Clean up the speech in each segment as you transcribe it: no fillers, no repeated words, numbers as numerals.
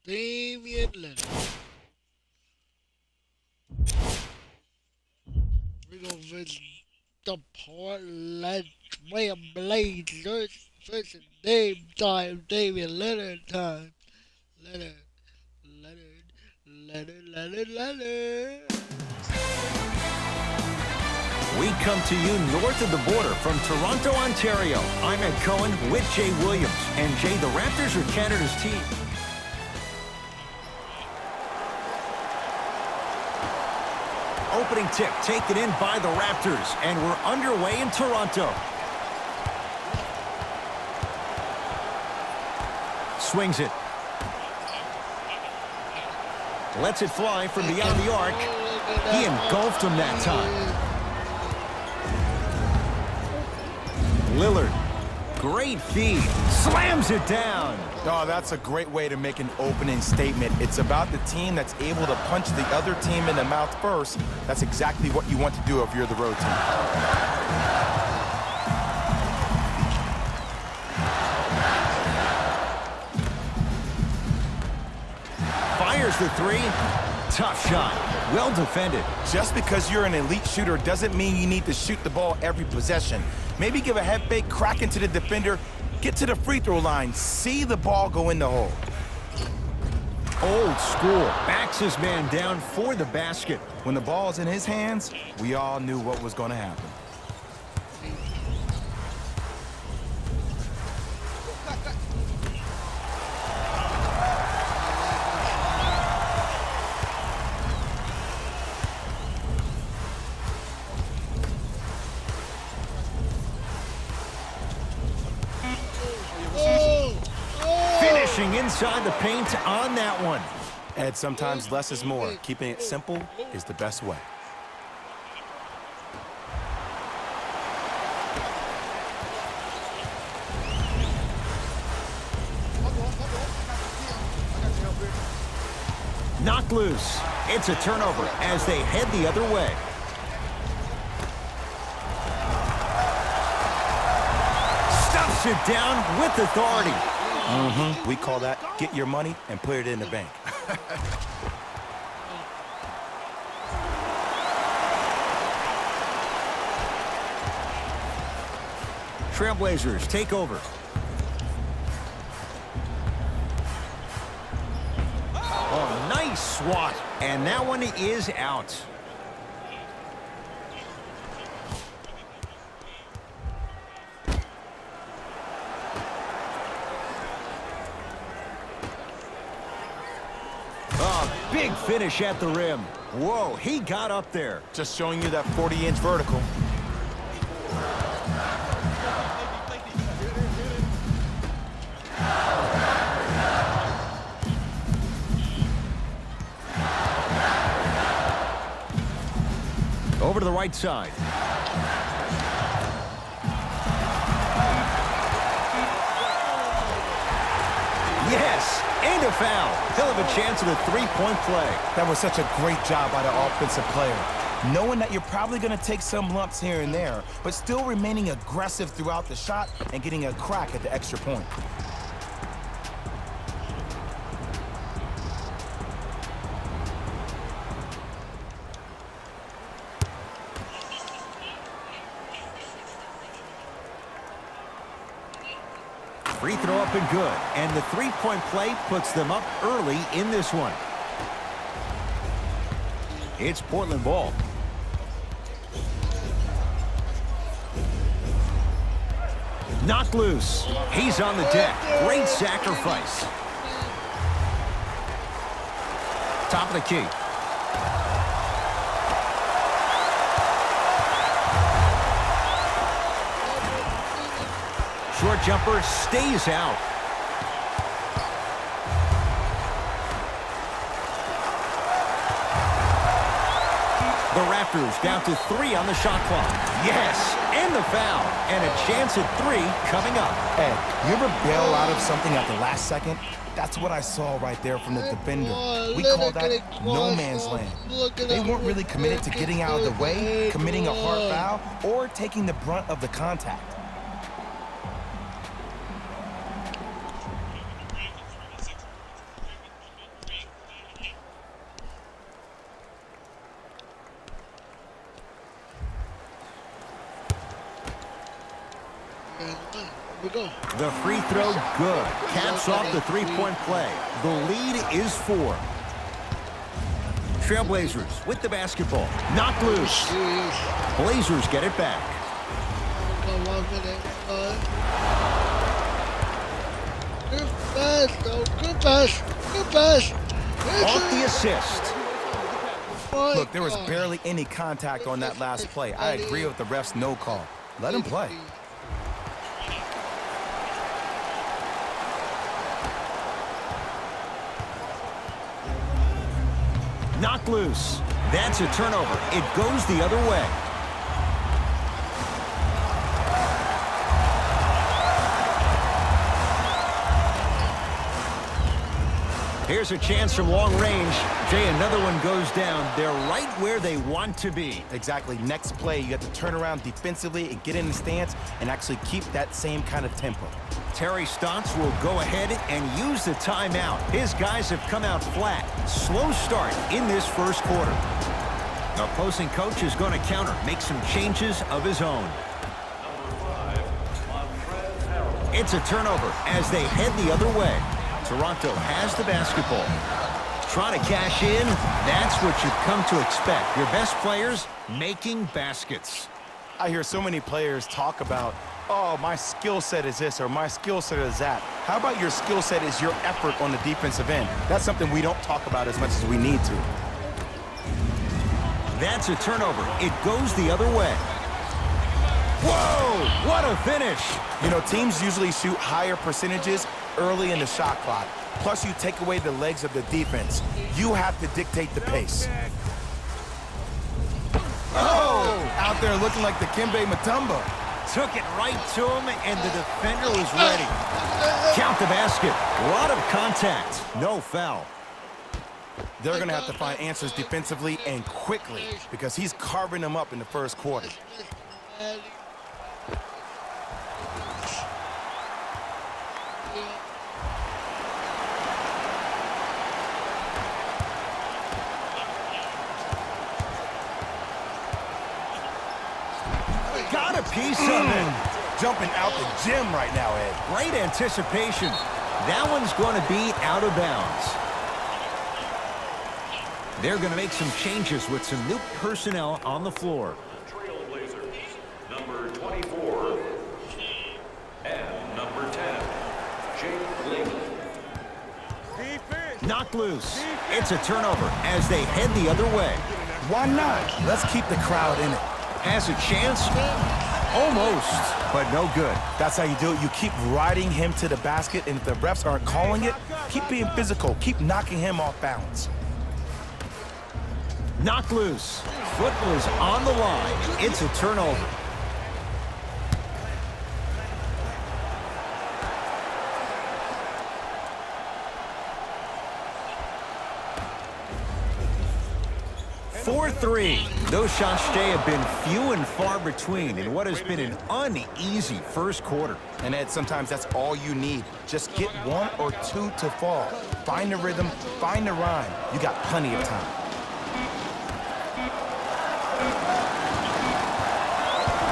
Damian Lillard. We're going to visit the Portland Trail Blazers. First name time, Damian Lillard time. Leonard. We come to you north of the border from Toronto, Ontario. I'm Ed Cohen with Jay Williams. And Jay, the Raptors are Canada's team. Opening tip taken in by the Raptors, and we're underway in Toronto. Swings it. Lets it fly from beyond the arc. He engulfed him that time. Lillard, great feed, slams it down. Oh, that's a great way to make an opening statement. It's about the team that's able to punch the other team in the mouth first. That's exactly what you want to do if you're the road team. Fires the three. Tough shot. Well defended. Just because you're an elite shooter doesn't mean you need to shoot the ball every possession. Maybe give a head fake, crack into the defender, get to the free throw line, see the ball go in the hole. Old school. Backs his man down for the basket. When the ball's in his hands, we all knew what was going to happen. Inside the paint on that one. Ed, sometimes less is more. Keeping it simple is the best way. Knocked loose. It's a turnover as they head the other way. Stuffs it down with authority. We call that get your money and put it in the bank. Trailblazers take over. Oh, nice swat. And that one is out. Big finish at the rim. Whoa, he got up there. Just showing you that 40-inch vertical. Over to the right side. Yes, and a foul. He'll have a chance at a three-point play. That was such a great job by the offensive player. Knowing that you're probably going to take some lumps here and there, but still remaining aggressive throughout the shot and getting a crack at the extra point. Free throw up and good. And the three-point play puts them up early in this one. It's Portland ball. Knocked loose. He's on the deck. Great sacrifice. Top of the key. Short jumper stays out. The Raptors down to 3 on the shot clock. Yes, and the foul. And a chance at 3 coming up. Ed, you ever bail out of something at the last second? That's what I saw right there from the defender. We call that no man's land. They weren't really committed to getting out of the way, committing a hard foul, or taking the brunt of the contact. The free throw, good. Caps off the three-point play. The lead is 4. Trailblazers with the basketball. Knocked loose. Blazers get it back. Good pass, though. Good pass. Good pass. Off the assist. Look, there was barely any contact on that last play. I agree with the ref's no call. Let him play. Knocked loose. That's a turnover. It goes the other way. Here's a chance from long range. Jay, another one goes down. They're right where they want to be. Exactly. Next play, you have to turn around defensively and get in the stance and actually keep that same kind of tempo. Terry Stotts will go ahead and use the timeout. His guys have come out flat. Slow start in this first quarter. The opposing coach is going to counter, make some changes of his own. It's a turnover as they head the other way. Toronto has the basketball. Trying to cash in, that's what you've come to expect. Your best players making baskets. I hear so many players talk about, oh, my skill set is this or my skill set is that. How about your skill set is your effort on the defensive end? That's something we don't talk about as much as we need to. That's a turnover. It goes the other way. Whoa, what a finish. You know, teams usually shoot higher percentages early in the shot clock. Plus, you take away the legs of the defense. You have to dictate the pace. Oh, out there looking like the Kimbe Mutombo. Took it right to him, and the defender was ready. Count the basket. A lot of contact. No foul. They're going to have to find answers defensively and quickly because he's carving them up in the first quarter. Got a piece of it. Jumping out the gym right now, Ed. Great anticipation. That one's going to be out of bounds. They're going to make some changes with some new personnel on the floor. Trailblazers, number 24 and number 10, Jake Layman. Knocked loose. It's a turnover as they head the other way. Why not? Let's keep the crowd in it. Has a chance? Almost, but no good. That's how you do it. You keep riding him to the basket, and if the refs aren't calling it, keep being physical. Keep knocking him off balance. Knocked loose. Foot was on the line. It's a turnover. For 3. Those shots, Jay, have been few and far between in what has been an uneasy first quarter. And Ed, sometimes that's all you need. Just get 1 or 2 to fall. Find the rhythm, find the rhyme. You got plenty of time.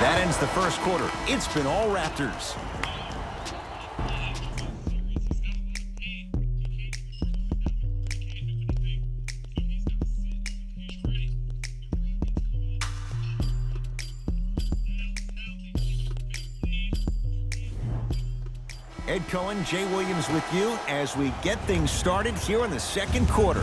That ends the first quarter. It's been all Raptors. Ed Cohen, Jay Williams with you as we get things started here in the second quarter.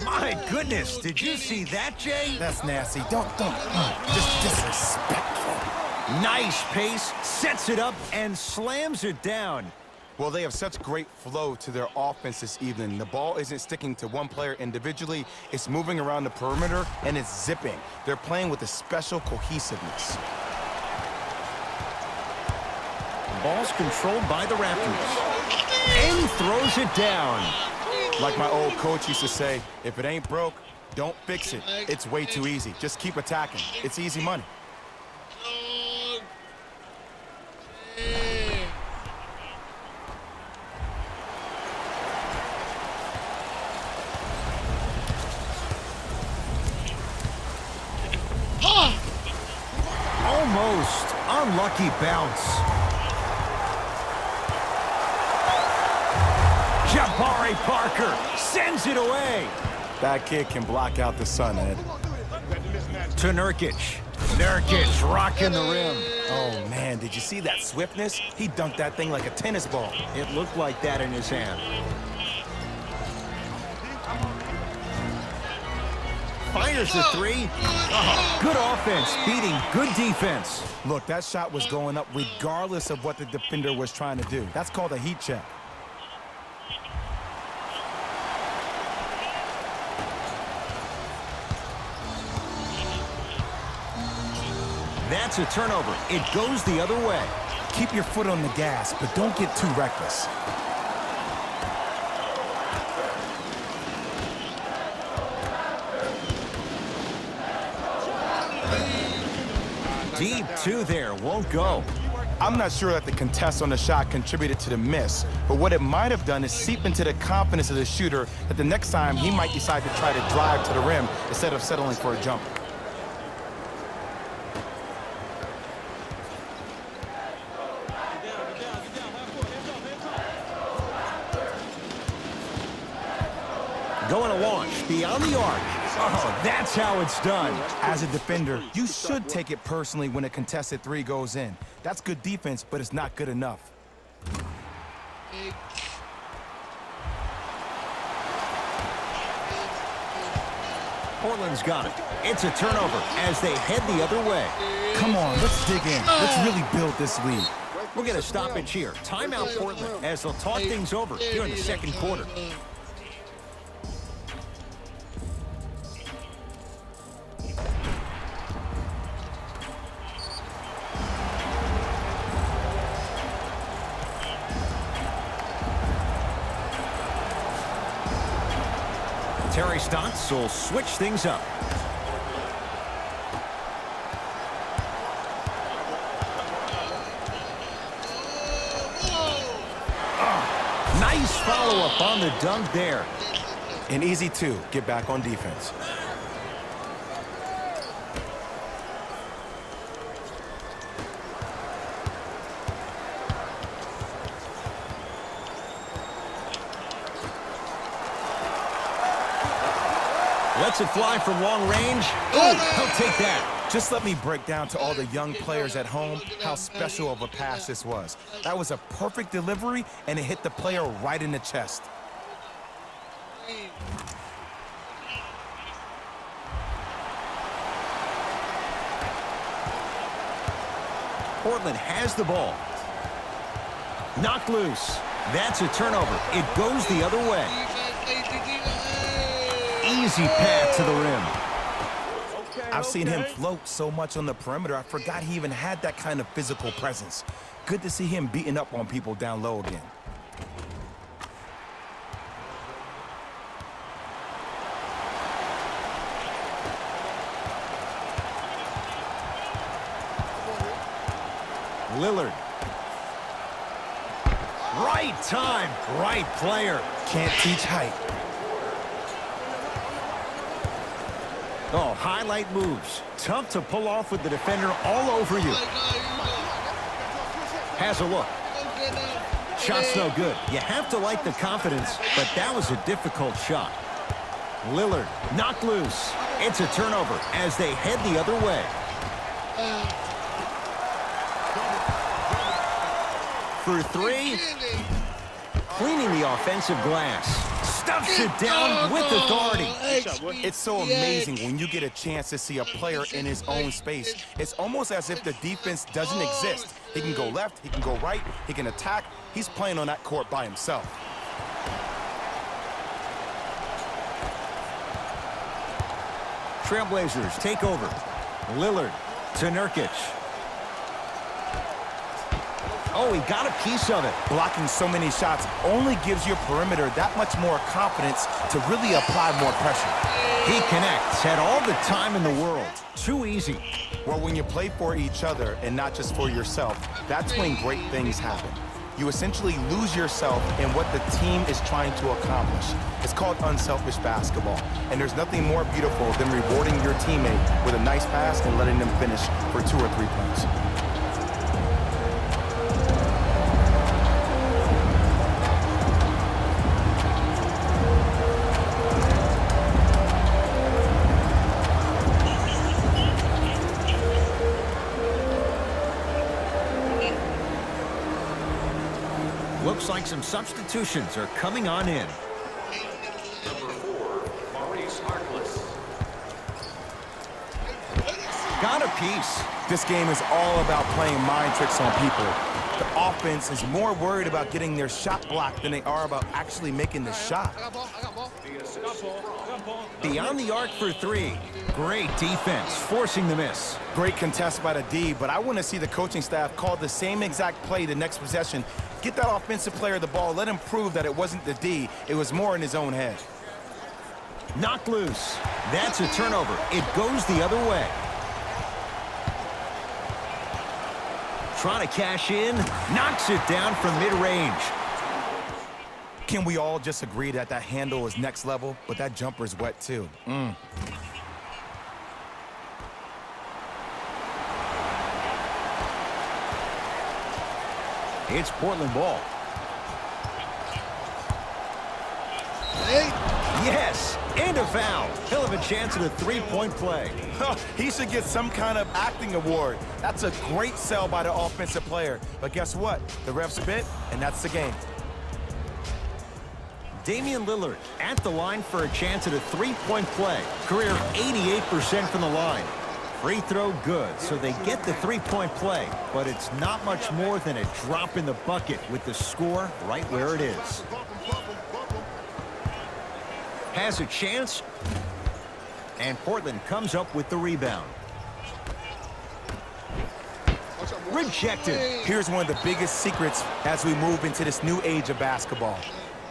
My goodness, did you see that, Jay? That's nasty. Don't. Just disrespectful. Nice pace, sets it up, and slams it down. Well, they have such great flow to their offense this evening. The ball isn't sticking to one player individually. It's moving around the perimeter, and it's zipping. They're playing with a special cohesiveness. Ball's controlled by the Raptors. And throws it down. Like my old coach used to say, if it ain't broke, don't fix it. It's way too easy. Just keep attacking. It's easy money. Almost unlucky bounce. Jabari Parker sends it away. That kid can block out the sun, Ed. To Nurkic. Nurkic rocking the rim. Oh, man, did you see that swiftness? He dunked that thing like a tennis ball. It looked like that in his hand. Fires the three. Oh, good offense beating good defense. Look, that shot was going up regardless of what the defender was trying to do. That's called a heat check. That's a turnover. It goes the other way. Keep your foot on the gas, but don't get too reckless. Deep two there, won't go. I'm not sure that the contest on the shot contributed to the miss, but what it might have done is seep into the confidence of the shooter that the next time he might decide to try to drive to the rim instead of settling for a jumper. Going to launch beyond the arc. Oh, that's how it's done. As a defender, you should take it personally when a contested three goes in. That's good defense, but it's not good enough. Portland's got it. It's a turnover as they head the other way. Come on, let's dig in. Let's really build this lead. We'll get a stoppage here. Timeout Portland as they'll talk things over here in the second quarter. Terry Stotts will switch things up. Nice follow-up on the dunk there. An easy two. Get back on defense. Lets it fly from long range. Ooh, he'll take that. Just let me break down to all the young players at home how special of a pass this was. That was a perfect delivery, and it hit the player right in the chest. Portland has the ball. Knocked loose. That's a turnover. It goes the other way. Easy path to the rim. I've seen him float so much on the perimeter, I forgot he even had that kind of physical presence. Good to see him beating up on people down low again. Lillard. Right time, right player. Can't teach height. Oh, highlight moves. Tough to pull off with the defender all over you. Has a look. Shot's no good. You have to like the confidence, but that was a difficult shot. Lillard knocked loose. It's a turnover as they head the other way. For three. Cleaning the offensive glass. Stuffs it down with authority. It's so amazing when you get a chance to see a player in his own space. It's almost as if the defense doesn't exist. He can go left, he can go right, he can attack. He's playing on that court by himself. Trailblazers take over. Lillard to Nurkic. Oh, he got a piece of it. Blocking so many shots only gives your perimeter that much more confidence to really apply more pressure. He connects, had all the time in the world. Too easy. Well, when you play for each other and not just for yourself, that's when great things happen. You essentially lose yourself in what the team is trying to accomplish. It's called unselfish basketball. And there's nothing more beautiful than rewarding your teammate with a nice pass and letting them finish for 2 or 3 points. Looks like some substitutions are coming on in. Number 4, Maurice Harkless. Got a piece. This game is all about playing mind tricks on people. The offense is more worried about getting their shot blocked than they are about actually making the shot. Beyond the arc for 3. Great defense, forcing the miss. Great contest by the D, but I want to see the coaching staff call the same exact play the next possession. Get that offensive player the ball. Let him prove that it wasn't the D. It was more in his own head. Knocked loose. That's a turnover. It goes the other way. Trying to cash in. Knocks it down from mid-range. Can we all just agree that that handle is next level, but that jumper is wet too? It's Portland ball. Yes, and a foul. He'll have a chance at a 3-point play. He should get some kind of acting award. That's a great sell by the offensive player. But guess what? The ref spit, and that's the game. Damian Lillard at the line for a chance at a 3-point play. Career 88% from the line. Free throw good, so they get the 3-point play, but it's not much more than a drop in the bucket with the score right where it is. Has a chance, and Portland comes up with the rebound. Rejected. Here's one of the biggest secrets as we move into this new age of basketball,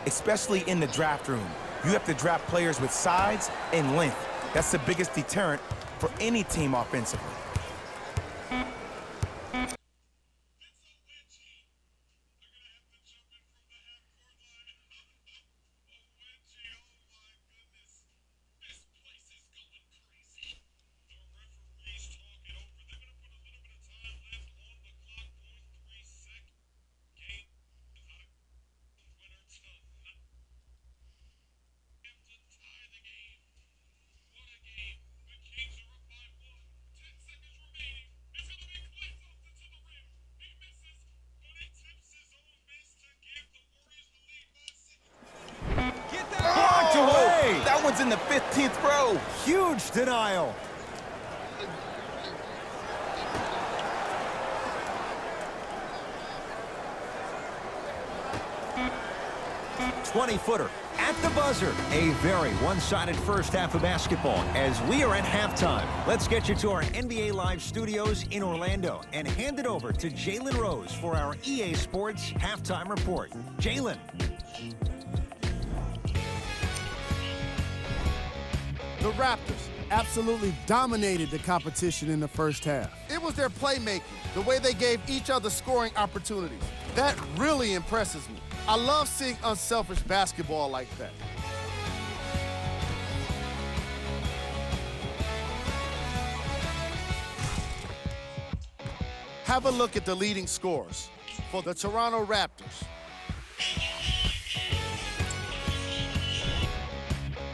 especially in the draft room. You have to draft players with size and length. That's the biggest deterrent for any team offensively. That one's in the 15th row. Huge denial. "20-footer at the buzzer." A very one-sided first half of basketball as we are at halftime. Let's get you to our NBA Live studios in Orlando and hand it over to Jalen Rose for our EA Sports halftime report. Jalen. The Raptors absolutely dominated the competition in the first half. It was their playmaking, the way they gave each other scoring opportunities. That really impresses me. I love seeing unselfish basketball like that. Have a look at the leading scorers for the Toronto Raptors.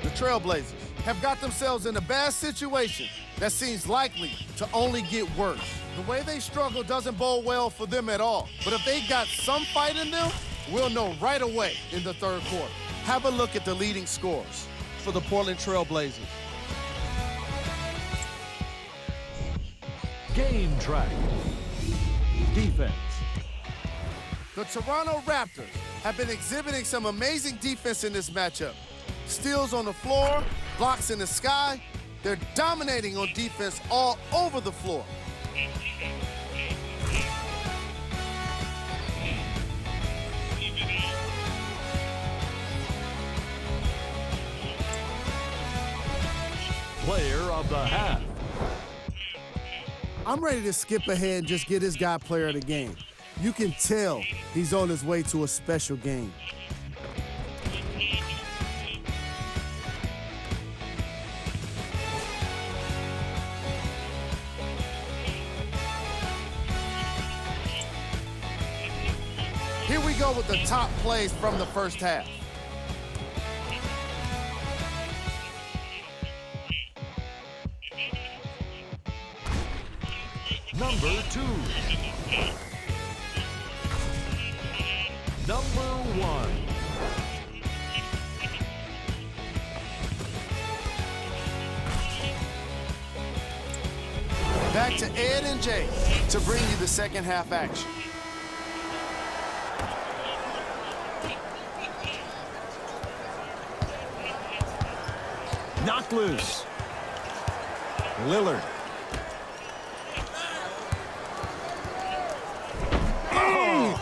The Trailblazers. have got themselves in a bad situation that seems likely to only get worse. The way they struggle doesn't bode well for them at all. But if they got some fight in them, we'll know right away in the third quarter. Have a look at the leading scores for the Portland Trail Blazers. Game track. Defense. The Toronto Raptors have been exhibiting some amazing defense in this matchup. Steals on the floor, blocks in the sky. They're dominating on defense all over the floor. Player of the half. I'm ready to skip ahead and just get this guy player of the game. You can tell he's on his way to a special game. Here we go with the top plays from the first half. Number 2. Number 1. Back to Ed and Jay to bring you the second half action. Knocked loose. Lillard.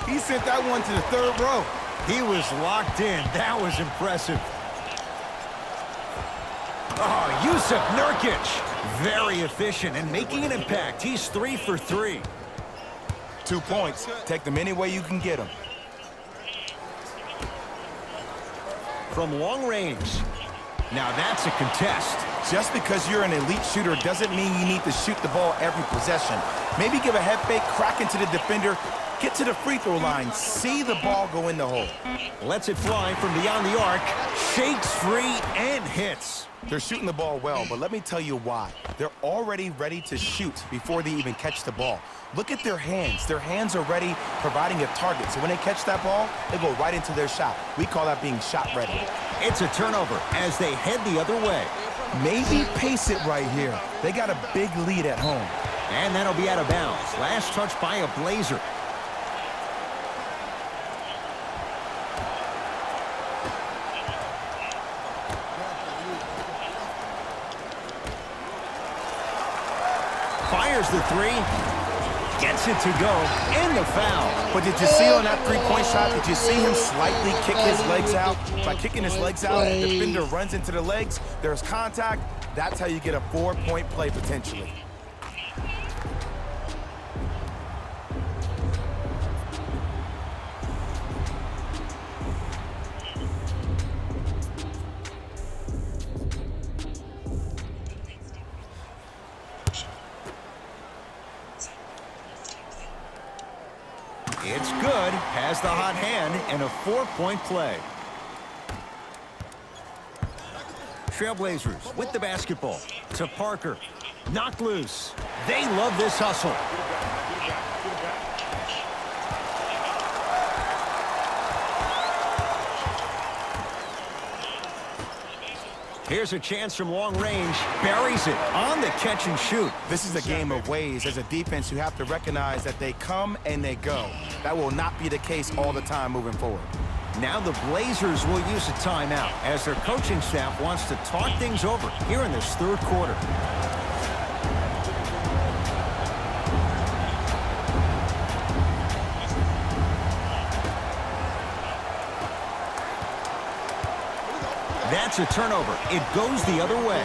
He sent that one to the third row. He was locked in. That was impressive. Oh, Yusuf Nurkic. Very efficient and making an impact. He's 3 for 3. 2 points. Take them any way you can get them. From long range. Now that's a contest. Just because you're an elite shooter doesn't mean you need to shoot the ball every possession. Maybe give a head fake, crack into the defender, get to the free throw line, see the ball go in the hole. Lets it fly from beyond the arc, shakes free, and hits. They're shooting the ball well, but let me tell you why. They're already ready to shoot before they even catch the ball. Look at their hands. Their hands are ready, providing a target. So when they catch that ball, they go right into their shot. We call that being shot ready. It's a turnover as they head the other way. Maybe pace it right here. They got a big lead at home. And that'll be out of bounds. Last touch by a Blazer. Fires the three. Gets it to go. And the foul. But did you see on that three-point shot, did you see him slightly kick his legs out? By kicking his legs out, the defender runs into the legs. There's contact. That's how you get a 4-point play potentially. It's good, has the hot hand, and a 4-point play. Trailblazers with the basketball to Parker. Knocked loose. They love this hustle. Here's a chance from long range. Buries it on the catch and shoot. This is a game of ways. As a defense, you have to recognize that they come and they go. That will not be the case all the time moving forward. Now the Blazers will use a timeout as their coaching staff wants to talk things over here in this third quarter. That's a turnover. It goes the other way.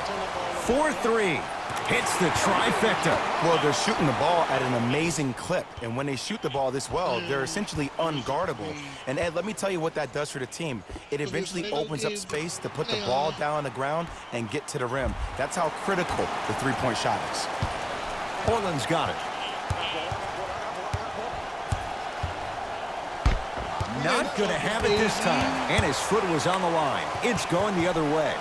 4-3. Hits the trifecta. Well, they're shooting the ball at an amazing clip. And when they shoot the ball this well, they're essentially unguardable. And Ed, let me tell you what that does for the team. It eventually opens up space to put the ball down on the ground and get to the rim. That's how critical the three-point shot is. Portland's got it. Not going to have it this time. And his foot was on the line. It's going the other way.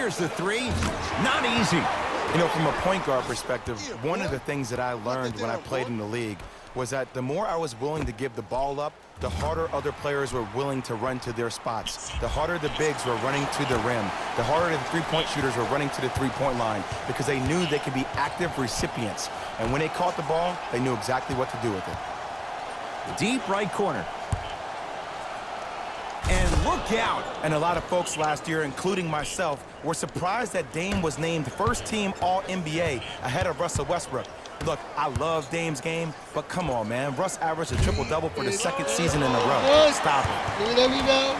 Here's the three. Not easy. You know, from a point guard perspective, one of the things that I learned when I played in the league was that the more I was willing to give the ball up, the harder other players were willing to run to their spots. The harder the bigs were running to the rim. The harder the three-point shooters were running to the three-point line because they knew they could be active recipients. And when they caught the ball, they knew exactly what to do with it. Deep right corner. And look out. And a lot of folks last year, including myself, were surprised that Dame was named first-team All-NBA ahead of Russell Westbrook. Look, I love Dame's game, but come on, man. Russ averaged a triple-double for the second season in a row. Stop it. Let me know.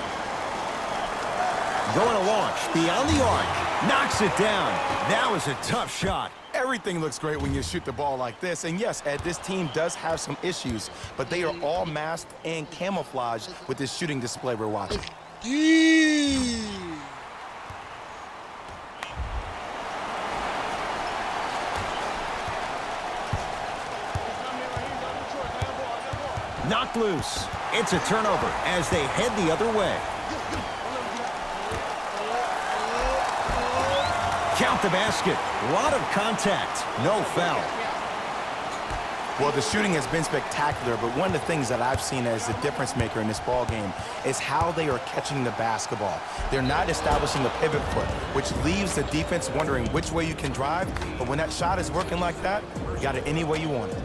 Going to launch beyond the arc. Knocks it down. That was a tough shot. Everything looks great when you shoot the ball like this. And yes, Ed, this team does have some issues, but they are all masked and camouflaged with this shooting display we're watching. Knocked loose. It's a turnover as they head the other way. Count the basket. A lot of contact. No foul. Well, the shooting has been spectacular, but one of the things that I've seen as the difference maker in this ball game is how they are catching the basketball. They're not establishing a pivot foot, which leaves the defense wondering which way you can drive, but when that shot is working like that, you got it any way you want it.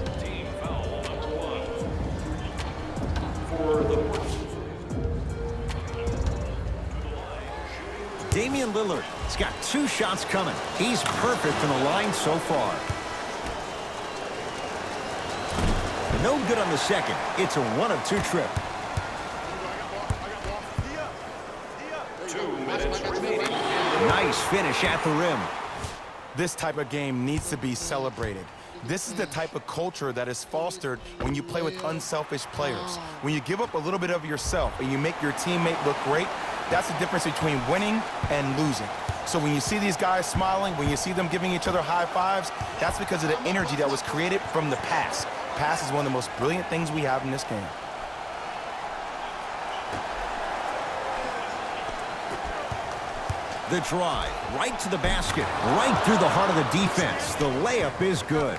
Damian Lillard has got 2 shots coming. He's perfect from the line so far. No good on the second. It's a 1-of-2 trip. 2 minutes remaining. Nice finish at the rim. This type of game needs to be celebrated. This is the type of culture that is fostered when you play with unselfish players. When you give up a little bit of yourself and you make your teammate look great, that's the difference between winning and losing. So when you see these guys smiling, when you see them giving each other high fives, that's because of the energy that was created from the pass. Pass is one of the most brilliant things we have in this game. The drive, right to the basket, right through the heart of the defense. The layup is good.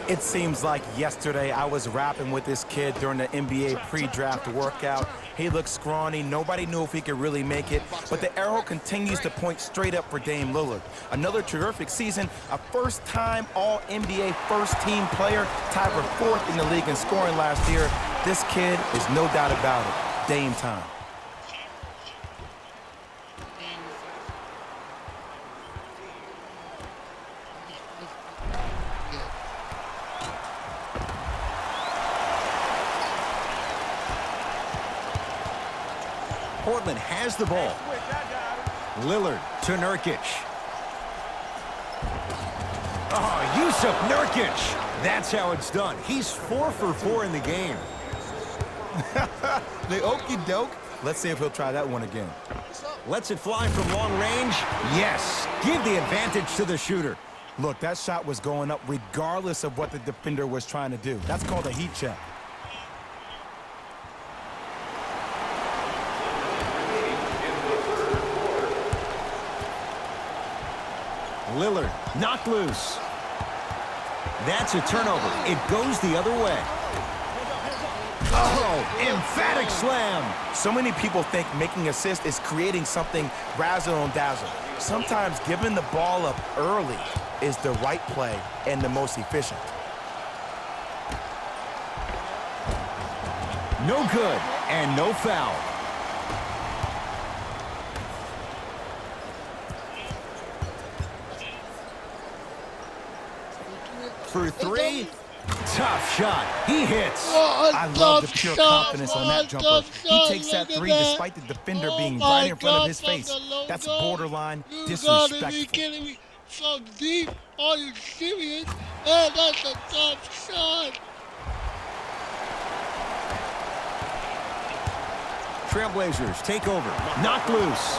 It seems like yesterday I was rapping with this kid during the NBA pre-draft workout. He looked scrawny. Nobody knew if he could really make it. But the arrow continues to point straight up for Dame Lillard. Another terrific season, a first-time All-NBA first-team player, tied for 4th in the league in scoring last year. This kid is no doubt about it. Dame time. Portland has the ball. Lillard to Nurkic. Oh, Yusuf Nurkic. That's how it's done. He's 4 for 4 in the game. The okie doke. Let's see if he'll try that one again. Lets it fly from long range. Yes. Give the advantage to the shooter. Look, that shot was going up regardless of what the defender was trying to do. That's called a heat check. Lillard knocked loose. That's a turnover. It goes the other way. Oh, emphatic slam. So many people think making assists is creating something razzle and dazzle. Sometimes giving the ball up early is the right play and the most efficient. No good and no foul. For 3, tough shot. He hits. I love the pure confidence on that jumper. He takes that 3 despite the defender being right in front of his face. That's borderline disrespectful. You gotta be kidding me. So deep. Are you serious? Man, that's a tough shot. Trailblazers take over. Knocked loose.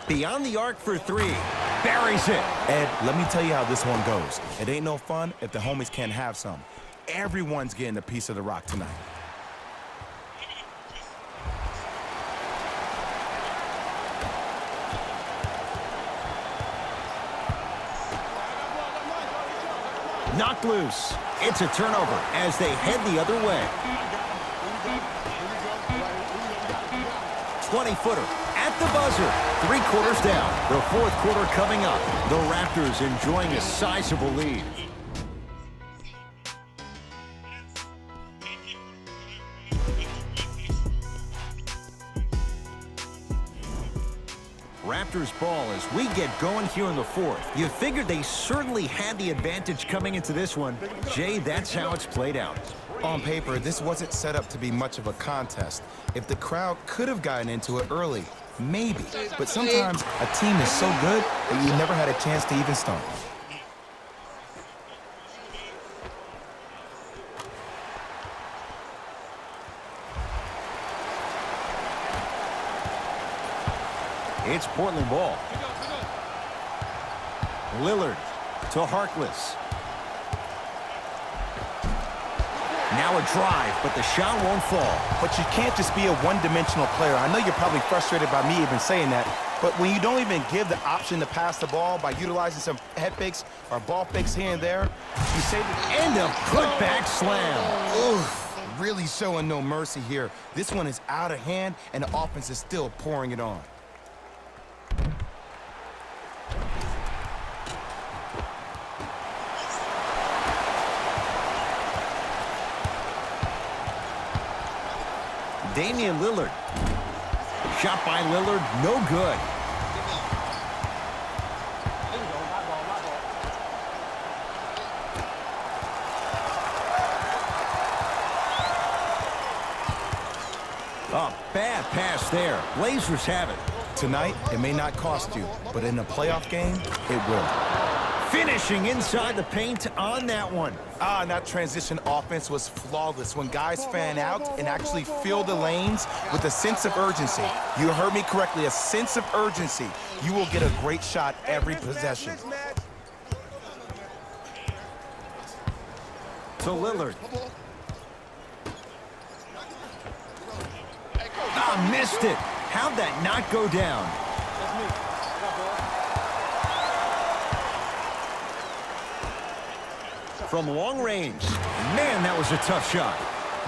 Beyond the arc for 3. Buries it. Ed, let me tell you how this one goes. It ain't no fun if the homies can't have some. Everyone's getting a piece of the rock tonight. Knocked loose. It's a turnover as they head the other way. 20-footer at the buzzer. 3 quarters down. The 4th quarter coming up. The Raptors enjoying a sizable lead. Raptors ball as we get going here in the 4th. You figured they certainly had the advantage coming into this one. Jay, that's how it's played out. On paper, this wasn't set up to be much of a contest. If the crowd could have gotten into it early, maybe. But sometimes a team is so good that you never had a chance to even start. It's Portland ball. Lillard to Harkless. Now a drive, but the shot won't fall. But you can't just be a one-dimensional player. I know you're probably frustrated by me even saying that, but when you don't even give the option to pass the ball by utilizing some head fakes or ball fakes here and there, you say that. And a putback slam. Oof, really showing no mercy here. This one is out of hand, and the offense is still pouring it on. Damian Lillard. Shot by Lillard, no good. A bad pass there. Blazers have it. Tonight, it may not cost you, but in a playoff game, it will. Finishing inside the paint on that one. And that transition offense was flawless when guys fan out and actually fill the lanes with a sense of urgency. You heard me correctly, a sense of urgency. You will get a great shot every possession. To Lillard. Missed it. How'd that not go down? From long range. Man, that was a tough shot.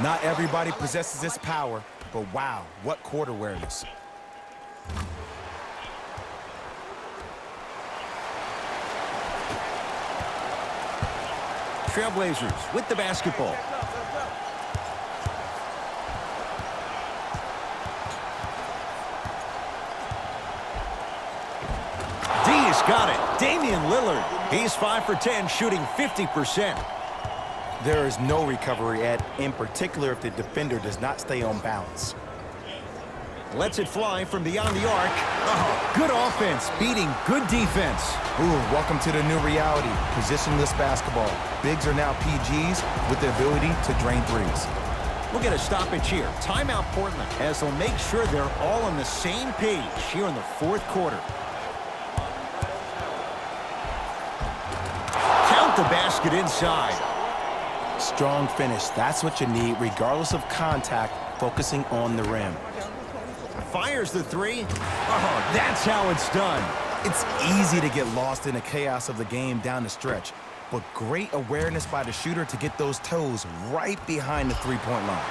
Not everybody possesses this power, but wow, what court awareness. Trailblazers with the basketball. D's got it. Damian Lillard. He's 5 for 10, shooting 50%. There is no recovery, Ed, in particular if the defender does not stay on balance. Lets it fly from beyond the arc. Oh, good offense, beating good defense. Ooh, welcome to the new reality, positionless basketball. Bigs are now PGs with the ability to drain threes. We'll get a stoppage here. Timeout Portland as they'll make sure they're all on the same page here in the 4th quarter. Count the basket inside. Strong finish. That's what you need, regardless of contact, focusing on the rim. Fires the 3. Oh, that's how it's done. It's easy to get lost in the chaos of the game down the stretch, but great awareness by the shooter to get those toes right behind the three-point line.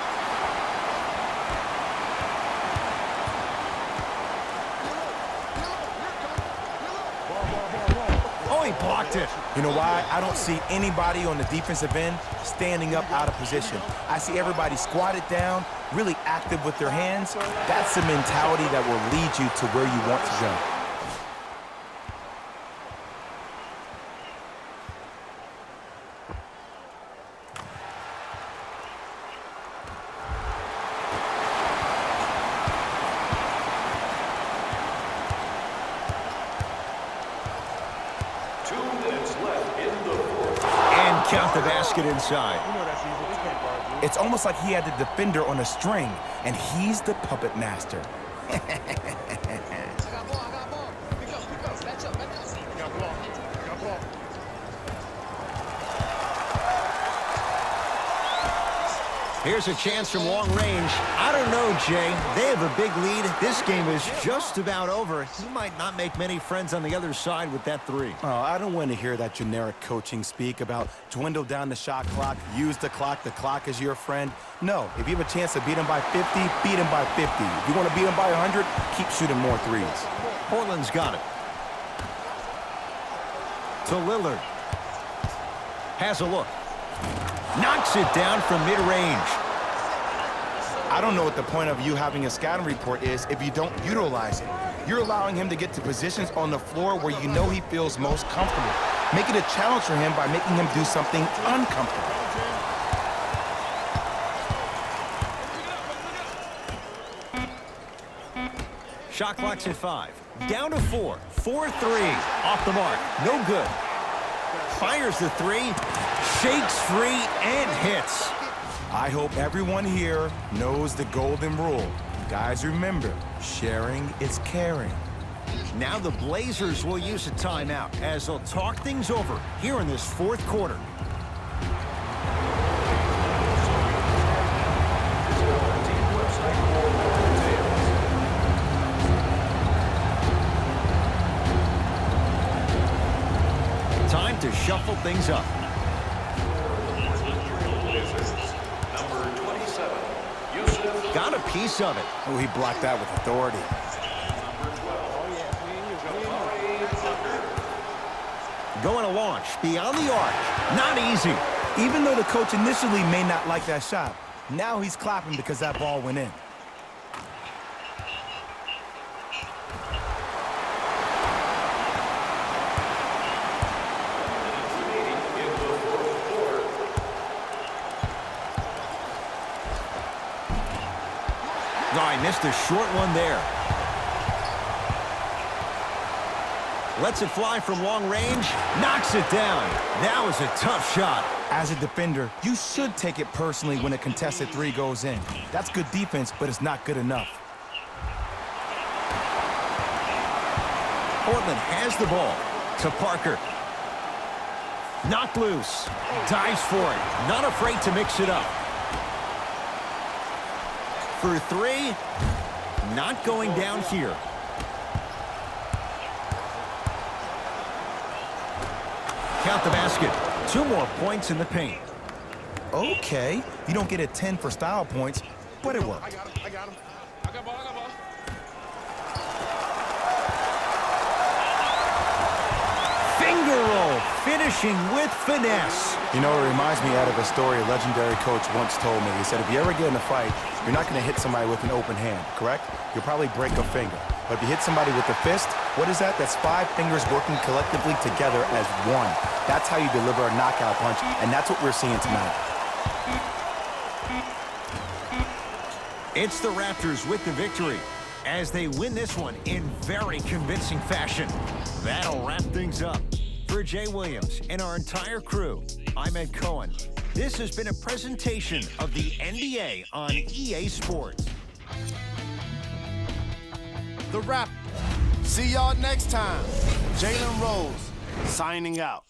Oh, he blocked it. You know why? I don't see anybody on the defensive end standing up out of position. I see everybody squatted down, really active with their hands. That's the mentality that will lead you to where you want to go. Count the basket inside. It's almost like he had the defender on a string, and he's the puppet master. Here's a chance from long range. I don't know, Jay. They have a big lead. This game is just about over. He might not make many friends on the other side with that three. Oh, I don't want to hear that generic coaching speak about dwindle down the shot clock, use the clock is your friend. No, if you have a chance to beat him by 50, beat him by 50. If you want to beat him by 100, keep shooting more threes. Portland's got it. To Lillard. Has a look. Knocks it down from mid-range. I don't know what the point of you having a scouting report is if you don't utilize it. You're allowing him to get to positions on the floor where you know he feels most comfortable. Make it a challenge for him by making him do something uncomfortable. Shot clock's at 5. Down to 4. 4-3. Off the mark. No good. Fires the three. Shakes free and hits. I hope everyone here knows the golden rule. Guys, remember, sharing is caring. Now the Blazers will use a timeout as they'll talk things over here in this fourth quarter. Time to shuffle things up. Number 27, Yusuf. Got a piece of it. Oh, he blocked that with authority. Going to launch beyond the arc. Not easy. Even though the coach initially may not like that shot, now he's clapping because that ball went in. Oh, I missed a short one there. Lets it fly from long range. Knocks it down. That was a tough shot. As a defender, you should take it personally when a contested three goes in. That's good defense, but it's not good enough. Portland has the ball to Parker. Knocked loose. Dives for it. Not afraid to mix it up. For three. Not going down here. Count the basket. 2 more points in the paint. Okay, you don't get a 10 for style points, but it worked. I got him. I got ball. Finger roll. Finishing with finesse. You know, it reminds me out of a story a legendary coach once told me. He said, if you ever get in a fight, you're not going to hit somebody with an open hand, correct? You'll probably break a finger. But if you hit somebody with a fist, what is that? That's 5 fingers working collectively together as one. That's how you deliver a knockout punch, and that's what we're seeing tonight. It's the Raptors with the victory as they win this one in very convincing fashion. That'll wrap things up. For Jay Williams and our entire crew, I'm Ed Cohen. This has been a presentation of the NBA on EA Sports. The Raptors. See y'all next time. Jalen Rose signing out.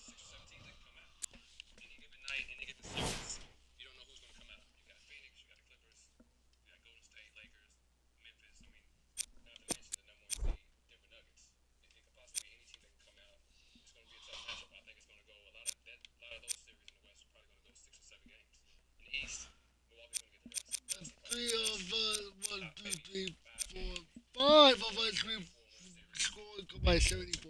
Five of us, we scored by 74.